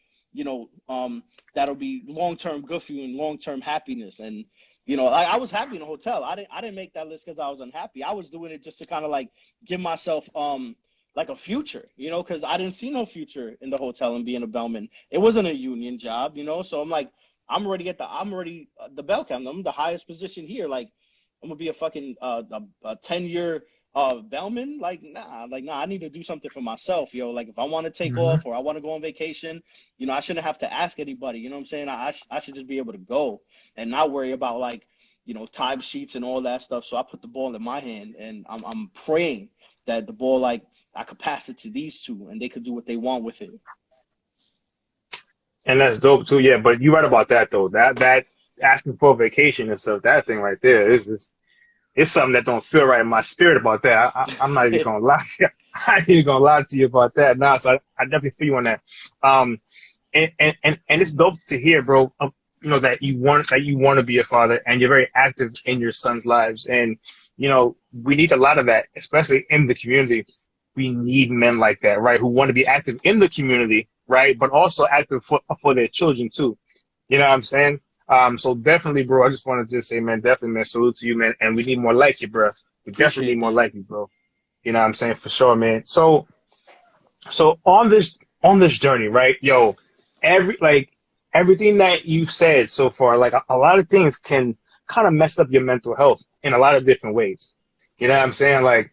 that'll be long term good for you and long term happiness. And, I was happy in a hotel. I didn't make that list because I was unhappy. I was doing it just to kind of like give myself like a future, because I didn't see no future in the hotel and being a bellman. It wasn't a union job, so I'm like, I'm already the bell count. I'm the highest position here. Like, I'm gonna be a fucking a 10-year bellman. Like nah. I need to do something for myself, yo. Like, if I want to take Hmm. off or I want to go on vacation, I shouldn't have to ask anybody. You know what I'm saying? I should just be able to go and not worry about like, time sheets and all that stuff. So I put the ball in my hand and I'm praying that the ball like I could pass it to these two and they could do what they want with it. And that's dope too. Yeah, but you're right about that though. That asking for a vacation and stuff. That thing right there is just it's something that don't feel right in my spirit about that. I'm not even gonna lie to you. I ain't even gonna lie to you about that. Nah, so I definitely feel you on that. Um, and it's dope to hear, bro. That you want to be a father, and you're very active in your son's lives, and we need a lot of that, especially in the community. We need men like that, right? Who want to be active in the community, right? But also active for their children too. You know what I'm saying? So definitely, bro. I just want to just say, man, definitely, man, salute to you, man. And we need more like you, bro. We definitely need Appreciate more that. like you, bro. You know what I'm saying? For sure, man. So on this journey, right? Yo, everything that you've said so far, like a lot of things can kind of mess up your mental health in a lot of different ways. You know what I'm saying? Like,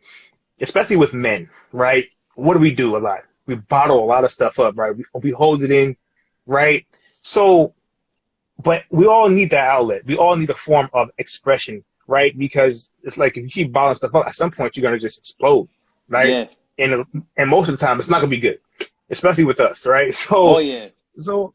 especially with men, right? What do we do a lot? We bottle a lot of stuff up, right? We hold it in, right? So, but we all need that outlet. We all need a form of expression, right? Because it's like if you keep bottling stuff up, at some point you're gonna just explode, right? Yeah. And most of the time it's not gonna be good, especially with us, right? Oh So yeah. so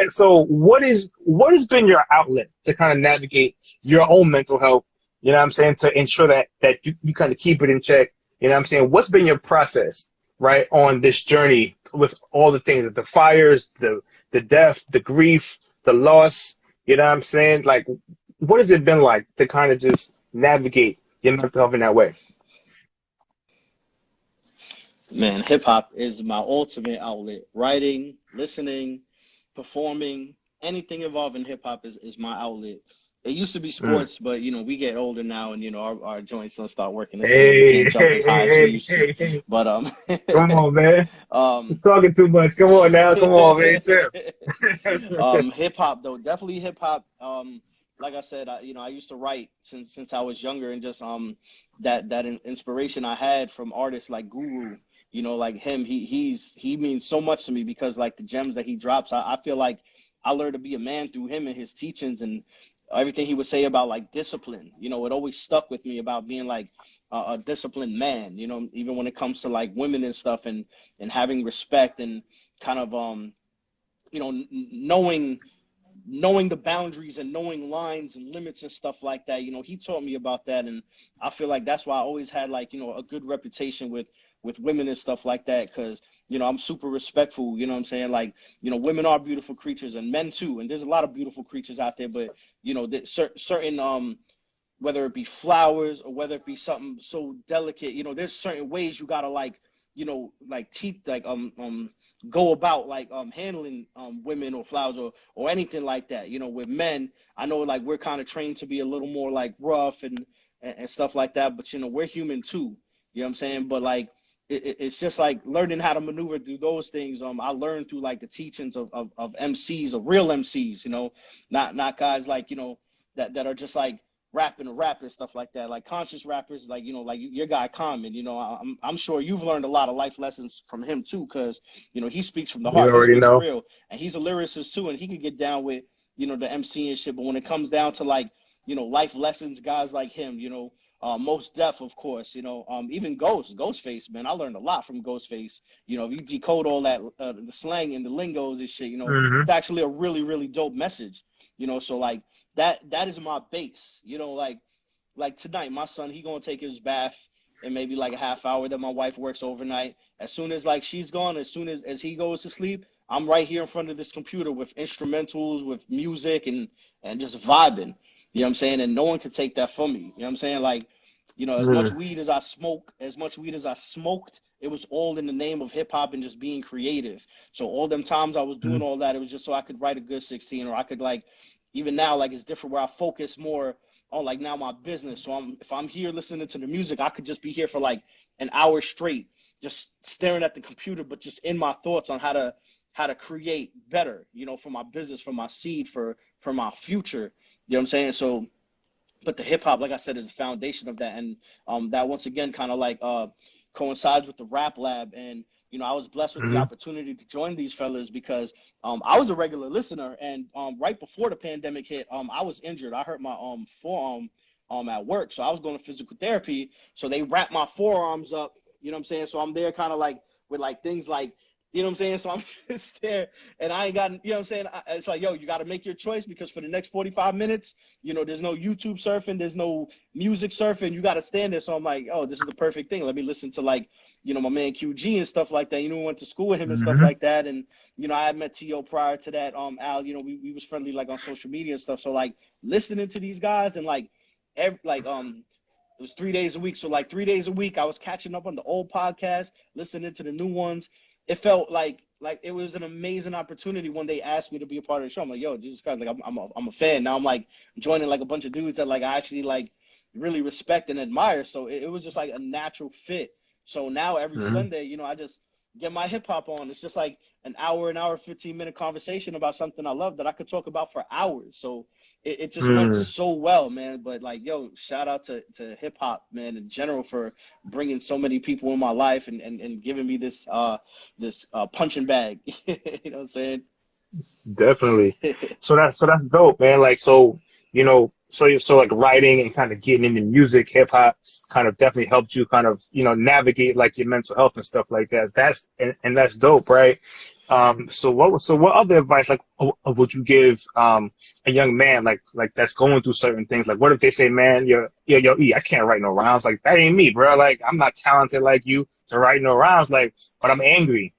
so what has been your outlet to kind of navigate your own mental health? You know what I'm saying? To ensure that you kind of keep it in check. You know what I'm saying? What's been your process, right, on this journey with all the things, the fires, the death, the grief, the loss, you know what I'm saying? Like what has it been like to kind of just navigate your mental health in that way? Man, hip hop is my ultimate outlet. Writing, listening, performing, anything involving hip hop is my outlet. It used to be Mm. sports, but we get older now, and our joints don't start working the same. We Hey, can't jump hey, as hey, high as we hey, used to. hey, hey. But Come on, man. You're um, talking too much. Come on now. Come on, man. Chill. hip hop though, definitely hip hop. Like I said, I used to write since I was younger, and just that inspiration I had from artists like Guru. Like him, he means so much to me because like the gems that he drops, I feel like I learned to be a man through him and his teachings and everything he would say about like discipline. It always stuck with me about being like a disciplined man. Even when it comes to like women and stuff and having respect and kind of knowing the boundaries and knowing lines and limits and stuff like that. He taught me about that, and I feel like that's why I always had like a good reputation with women and stuff like that because I'm super respectful. You know what I'm saying? Like women are beautiful creatures and men too, and there's a lot of beautiful creatures out there, but certain whether it be flowers or whether it be something so delicate, there's certain ways you gotta like, like teeth, like go about like handling women or flowers or anything like that. With men, I know like we're kind of trained to be a little more like rough and stuff like that, but we're human too. You know what I'm saying? But like it's just like learning how to maneuver through those things. I learned through like the teachings of MCs, of real MCs, not guys like, that are just like rapping a rap and stuff like that, like conscious rappers, like like your guy Common. I'm sure you've learned a lot of life lessons from him too, because he speaks from the You heart, he already speaks know. real, and he's a lyricist too, and he can get down with the MC and shit. But when it comes down to like life lessons, guys like him, most Def, of course, even Ghostface, man, I learned a lot from Ghostface. If you decode all that the slang and the lingos and shit, Hmm. it's actually a really really dope message. So like that is my base. Like tonight, my son, he gonna take his bath in maybe like a half hour. That my wife works overnight. As soon as like she's gone, as soon as he goes to sleep, I'm right here in front of this computer with instrumentals, with music, and just vibing. You know what I'm saying? And no one can take that from me. You know what I'm saying? Like, as much Mm. weed as I smoke, as much weed as I smoked, it was all in the name of hip hop and just being creative. So all them times I was doing all that, it was just so I could write a good 16, or I could like, even now, like it's different where I focus more on like now my business. So if I'm here listening to the music, I could just be here for like an hour straight, just staring at the computer, but just in my thoughts on how to create better, for my business, for my seed, for my future. You know what I'm saying? So but the hip hop, like I said, is the foundation of that, and that once again kind of like coincides with the rap lab. And I was blessed with the Hmm. opportunity to join these fellas because I was a regular listener, and right before the pandemic hit, I was injured. I hurt my forearm at work, so I was going to physical therapy. So they wrapped my forearms up. You know what I'm saying? So I'm there kind of like with like things like You know what I'm saying? So I'm just there and I ain't got, you know what I'm saying? It's like, yo, you got to make your choice because for the next 45 minutes, you know, there's no YouTube surfing, there's no music surfing. You got to stand there. So I'm like, oh, this is the perfect thing. Let me listen to like, you know, my man QG and stuff like that. You know, we went to school with him and stuff Mm-hmm. like that. And, you know, I had met T.O. prior to that. Al, you know, we was friendly like on social media and stuff. So like listening to these guys and like, it was 3 days a week. So like 3 days a week, I was catching up on the old podcast, listening to the new ones. It felt like it was an amazing opportunity when they asked me to be a part of the show. I'm like, yo, Jesus Christ, like I'm a fan. Now I'm like joining like a bunch of dudes that like I actually like really respect and admire. So it was just like a natural fit. So now every Mm-hmm. Sunday, you know, I just get my hip hop on. It's just like an hour, 15-minute conversation about something I love that I could talk about for hours. So it just went Mm. so well, man. But like, yo, shout out to hip hop, man, in general for bringing so many people in my life and giving me this punching bag. You know what I'm saying? Definitely. So that's dope, man. Like so, so like writing and kind of getting into music, hip hop kind of definitely helped you kind of, navigate like your mental health and stuff like that. And that's dope, right? So what other advice like would you give a young man like that's going through certain things? Like what if they say, man, yo, E, I can't write no rhymes. Like that ain't me, bro. Like I'm not talented like you to write no rhymes, like, but I'm angry.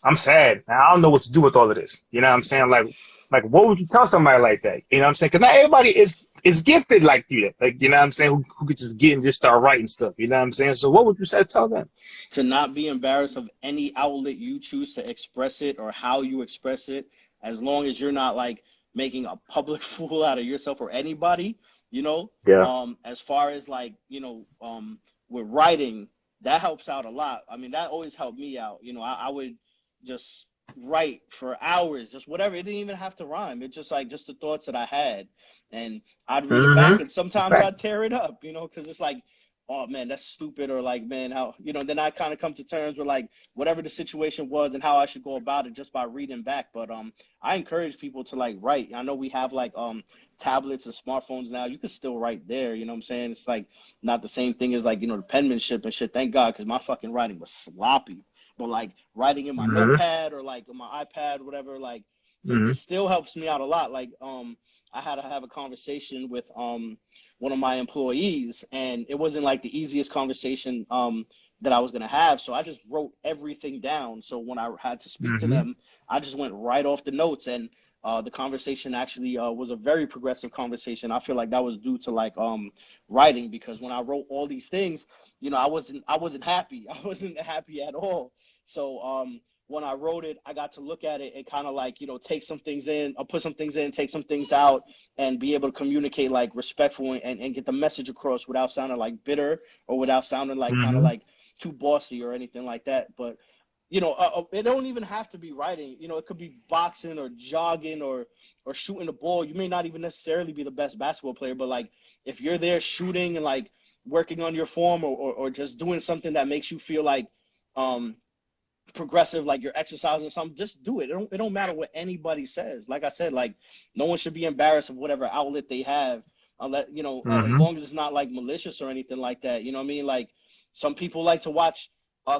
I'm sad. I don't know what to do with all of this. You know what I'm saying? Like what would you tell somebody like that? You know what I'm saying? Because not everybody is gifted like you. Like, you know what I'm saying? Who could just get and just start writing stuff. You know what I'm saying? So what would you say tell them? To not be embarrassed of any outlet you choose to express it or how you express it, as long as you're not like making a public fool out of yourself or anybody, you know. Yeah. As far as like, you know, with writing, that helps out a lot. I mean, that always helped me out. You know, I would just write for hours, just whatever. It didn't even have to rhyme. It's just like just the thoughts that I had, and I'd read it back, Mm-hmm. and sometimes Fact. I'd tear it up, you know, because it's like, oh man, that's stupid, or like, man, how, you know. Then I kind of come to terms with like whatever the situation was and how I should go about it just by reading back. But I encourage people to like write. I know we have like tablets and smartphones now. You can still write there. You know what I'm saying? It's like not the same thing as like, you know, the penmanship and shit. Thank God, because my fucking writing was sloppy. But like writing in my Mm-hmm. notepad or like on my iPad, whatever, like it Mm-hmm. still helps me out a lot. Like I had to have a conversation with one of my employees, and it wasn't like the easiest conversation that I was gonna have. So I just wrote everything down. So when I had to speak to Mm-hmm. them, I just went right off the notes, and the conversation actually was a very progressive conversation. I feel like that was due to like writing, because when I wrote all these things, you know, I wasn't happy. I wasn't happy at all. So when I wrote it, I got to look at it and kind of like, you know, take some things in, or put some things in, take some things out, and be able to communicate like respectful and get the message across without sounding like bitter or without sounding like kind of Mm-hmm. like too bossy or anything like that. But you know, it don't even have to be writing. You know, it could be boxing or jogging or shooting the ball. You may not even necessarily be the best basketball player, but like if you're there shooting and like working on your form, or just doing something that makes you feel like um progressive, like you're exercising or something, just do it. It don't matter what anybody says. Like I said, like no one should be embarrassed of whatever outlet they have, unless, you know, as Mm-hmm. long as it's not like malicious or anything like that. You know what I mean? Like some people like to watch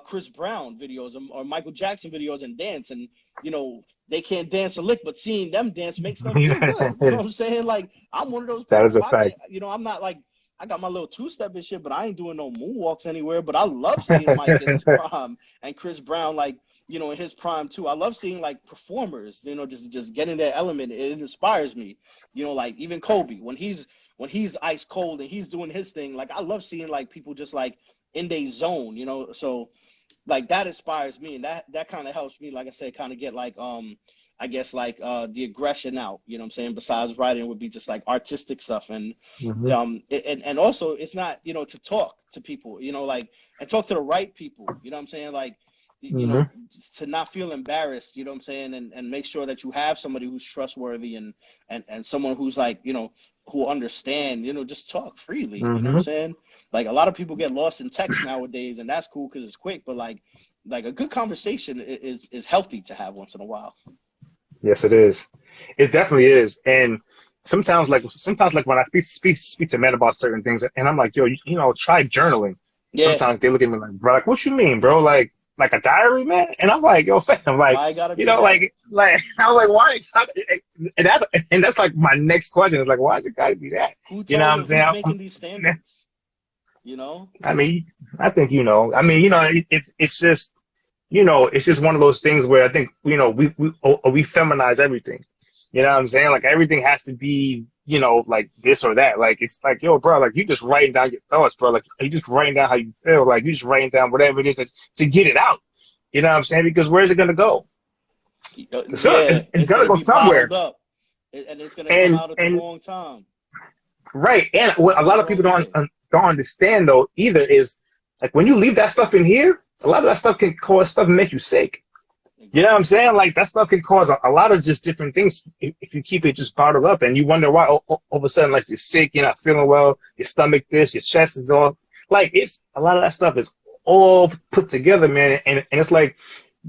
Chris Brown videos, or Michael Jackson videos and dance, and you know they can't dance a lick, but seeing them dance makes them feel good. You know what I'm saying? Like I'm one of those That is people. a I can't, fact. you know, I'm not like, I got my little two-step and shit, but I ain't doing no moonwalks anywhere. But I love seeing Mike in his prime and Chris Brown, like, you know, in his prime too. I love seeing like performers, you know, just getting their element. It inspires me. You know, like even Kobe, when he's ice cold and he's doing his thing. Like I love seeing like people just like in their zone, you know. So like that inspires me, and that kind of helps me, like I said, kind of get like I guess like the aggression out, you know what I'm saying? Besides writing would be just like artistic stuff. And Mm-hmm. and also it's not, you know, to talk to people, you know, like, and talk to the right people, you know what I'm saying? Like, you know, Mm-hmm. to not feel embarrassed, you know what I'm saying? And make sure that you have somebody who's trustworthy, and someone who's like, you know, who understand, you know, just talk freely, you know what I'm Mm-hmm. saying? Like a lot of people get lost in text nowadays, and that's cool because it's quick, but like a good conversation is healthy to have once in a while. Yes, it is. It definitely is. And sometimes like when I speak to men about certain things, and I'm like, yo, try journaling. Yeah. Sometimes they look at me like, bro, like, what you mean, bro? like a diary, man. And I'm like, yo, fam, like, Why it gotta you be know, that? like I was like, why? And that's like my next question is like, why does it gotta be that? Who You know what told I'm it? Who's saying? making these standards? You know? I mean, I think you know. I mean, you know, it's just it's just one of those things where I think we feminize everything. You know what I'm saying? Like everything has to be like this or that. Like it's like yo, bro, like you just writing down your thoughts, bro. Like you just writing down how you feel. Like you just writing down whatever it is to get it out. You know what I'm saying? Because where's it gonna go? Yeah, It's it's gonna gonna go be somewhere. bottled up, and it's gonna come And out at the and wrong time, right. And what a in the lot of wrong people way. don't understand though either is like when you leave that stuff in here, a lot of that stuff can cause stuff and make you sick. You know what I'm Exactly. saying? Like that stuff can cause a lot of just different things if you keep it just bottled up, and you wonder why all of a sudden like you're sick, you're not feeling well, your stomach this, your chest is all like it's a lot of that stuff is all put together, man. And it's like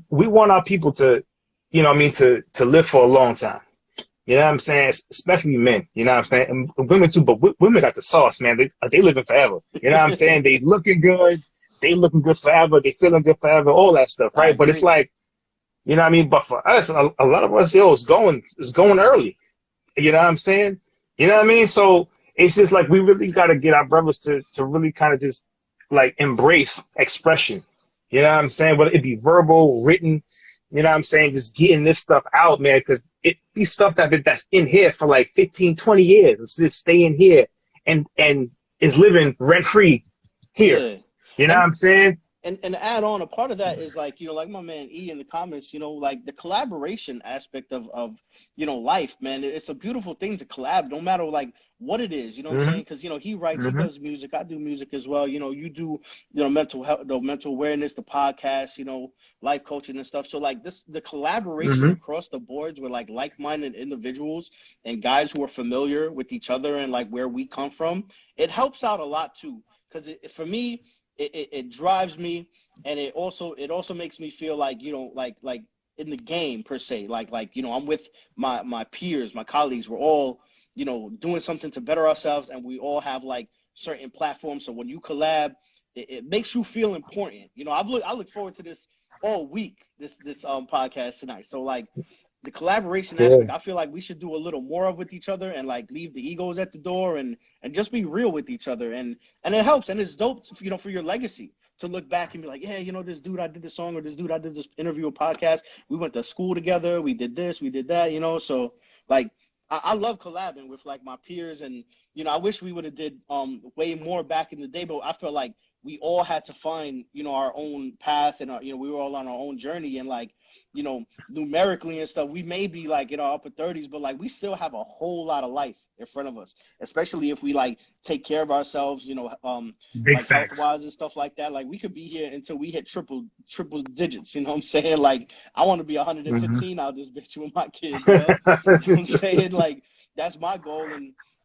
we want our people to, what I mean, to live for a long time. You know what I'm saying? Especially men. You know what I'm saying? And women too, but women got the sauce, man. They living forever. You know what I'm saying? They looking good. They looking good forever. They feeling good forever. All that stuff, I right? But it's agree. like you know what I mean? But for us, a lot of us, it's going early. You know what I'm saying? You know what I mean? So it's just like we really got to get our brothers to really kind of just like embrace expression. You know what I'm saying? Whether it be verbal, written, you know what I'm saying? Just getting this stuff out, man, because these stuff that's in here for like 15, 20 years. It's just staying here and is living rent free here. Yeah. You know what And I'm saying? and add on a part of that is like like my man E in the comments, like the collaboration aspect of life, man. It's a beautiful thing to collab, no matter like what it is, you know what I'm saying? Hmm. Because he writes, he Hmm. does music, I do music as well. You do mental health, the mental awareness, the podcast, life coaching and stuff. So like the collaboration Hmm. across the boards with like-minded individuals and guys who are familiar with each other and like where we come from, it helps out a lot too. Because for me, it drives me, and it also makes me feel like like in the game per se, like I'm with my peers, my colleagues. We're all doing something to better ourselves, and we all have like certain platforms. So when you collab, it makes you feel important. I look forward to this all week, this podcast tonight. So like the collaboration Yeah. aspect, I feel like we should do a little more of with each other, and like leave the egos at the door, and just be real with each other, and it helps, and it's dope, for your legacy to look back and be like, yeah, this dude I did this song, or this dude I did this interview or podcast. We went to school together. We did this. We did that. So like I love collabing with like my peers, and I wish we would have did way more back in the day, but I felt like we all had to find our own path, and we were all on our own journey, and like numerically and stuff, we may be like in our upper 30s, but like we still have a whole lot of life in front of us, especially if we like take care of ourselves, Big like health facts. wise and stuff like that. Like we could be here until we hit triple digits. You know what I'm saying? Like I want to be Hmm. 115 out this bitch with my kids. You know what I'm saying? Like that's my goal.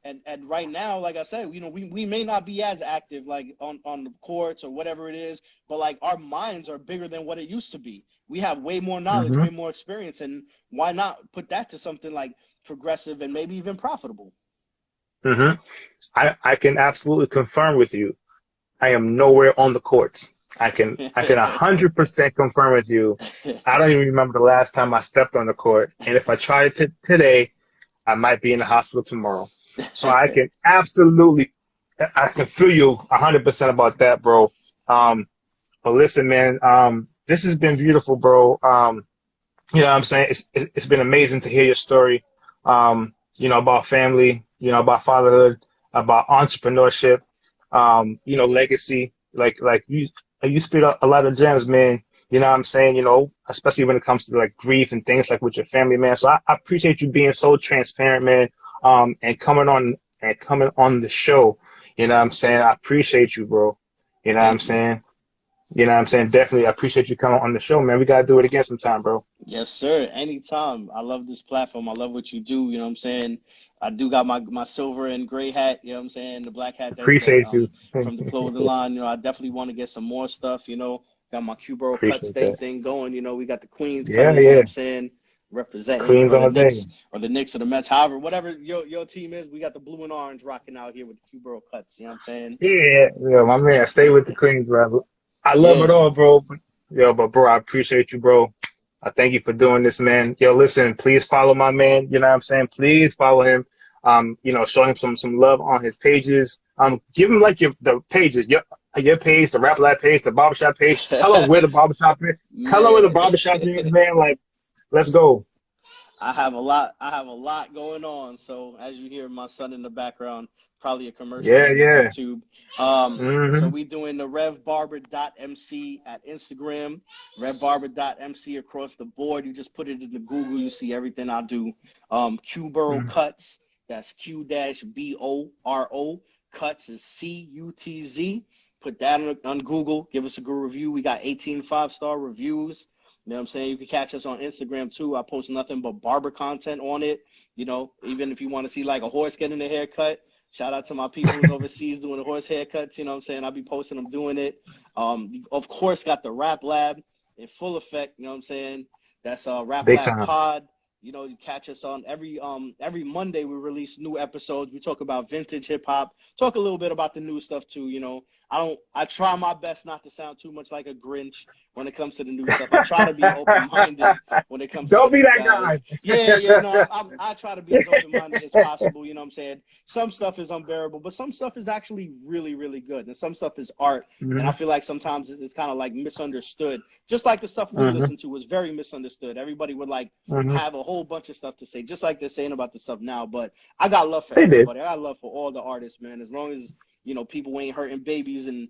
And right now, like I said, we may not be as active like on the courts or whatever it is, but like our minds are bigger than what it used to be. We have way more knowledge, Hmm. way more experience, and why not put that to something like progressive and maybe even profitable? Hmm. I can absolutely confirm with you. I am nowhere on the courts. I can 100% confirm with you. I don't even remember the last time I stepped on the court. And if I try it today, I might be in the hospital tomorrow. So I can feel you 100% about that, bro. But listen, man, this has been beautiful, bro. You know what I'm saying? It's been amazing to hear your story, about family, about fatherhood, about entrepreneurship, legacy. Like you spit out a lot of gems, man. You know what I'm saying? Especially when it comes to like grief and things like with your family, man. So I appreciate you being so transparent, man. And coming on the show. You know what I'm saying? I appreciate you, bro. You know what I'm Thank you. saying? You know what I'm saying? Definitely, I appreciate you coming on the show, man. We gotta do it again sometime, bro. Yes, sir. Anytime. I love this platform. I love what you do. You know what I'm saying? I do got my silver and gray hat, you know what I'm saying? The black hat that Appreciate you. from the clothing line. I definitely want to get some more stuff, Got my Cubero cut Appreciate stay that. thing going, we got the Queens Yeah, colors, you know what yeah. I'm saying? Representing, Queens all day. Or the Knicks or the Mets, however, whatever your team is, we got the blue and orange rocking out here with the Cubero cuts, you know what I'm saying? Yeah, yeah, my man. Stay with the Queens, bro. I love it Yeah. all, bro. Yo, but bro, I appreciate you, bro. I thank you for doing this, man. Yo, listen, please follow my man. You know what I'm saying? Please follow him. Show him some love on his pages. Give him like the pages, your page, the Rap Lab page, the barbershop page. Tell him where the barbershop is. Tell him where the Man. barbershop is, man. Like, let's go. I have a lot going on. So as you hear my son in the background, probably a commercial Yeah, for yeah. YouTube. So Hmm. we doing the revbarber.mc at Instagram, revbarber.mc across the board. You just put it into Google, you see everything I do. Q-Borough Hmm. Cuts, that's Q-Boro. Cuts is Cutz. Put that on Google. Give us a good review. We got 18 5-star reviews. You know what I'm saying? You can catch us on Instagram too. I post nothing but barber content on it. You know, even if you want to see like a horse getting a haircut, shout out to my people who's overseas doing the horse haircuts. You know what I'm saying? I'll be posting them doing it. Of course, got the Rap Lab in full effect. You know what I'm saying? That's Rap Big Lab time. Pod. You know, you catch us on every Monday. We release new episodes. We talk about vintage hip hop. Talk a little bit about the new stuff too. You know, I try my best not to sound too much like a Grinch when it comes to the new stuff. I try to be open minded when it comes to the Don't be new that guys. guy. Yeah, no, I try to be as open minded as possible. You know what I'm saying? Some stuff is unbearable, but some stuff is actually really, really good, and some stuff is art. And I Hmm. feel like sometimes it's kind of like misunderstood. Just like the stuff we Hmm. listen to was very misunderstood. Everybody would like Hmm. have a whole bunch of stuff to say, just like they're saying about the stuff now. But I got love for They did. everybody. I got love for all the artists, man. As long as people ain't hurting babies and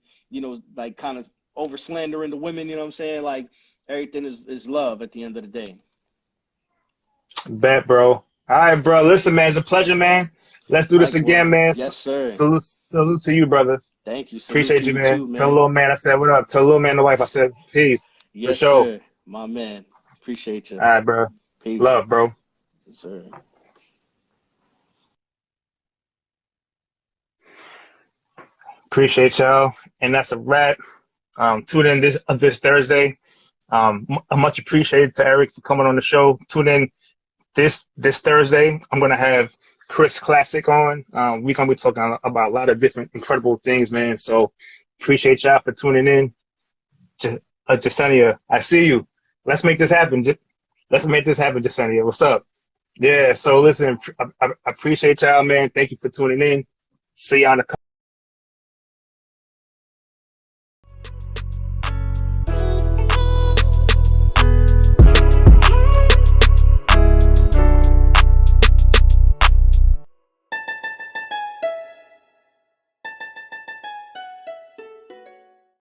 like kind of over slandering the women. You know what I'm saying? Like everything is love at the end of the day. Bet, bro. All right, bro. Listen, man, it's a pleasure, man. Let's do this again, Likewise, man. yes, sir. Salute to you, brother. Thank you. Salute to Appreciate you, you man. too, Tell the man. little man I said what up. Tell the little man the wife I said peace for Yes, sure. sir. My man. Appreciate you. All right, bro. Peace. Love, bro. Yes, sir. Appreciate y'all. And that's a wrap. Tune in this Thursday. Much appreciated to Erik for coming on the show. Tune in this Thursday. I'm gonna have Chris Classic on. We're gonna be talking about a lot of different incredible things, man. So appreciate y'all for tuning in. Jasenia, I see you. Let's make this happen. Let's make this happen, Jasenia. What's up? Yeah. So listen, I appreciate y'all, man. Thank you for tuning in. See you on the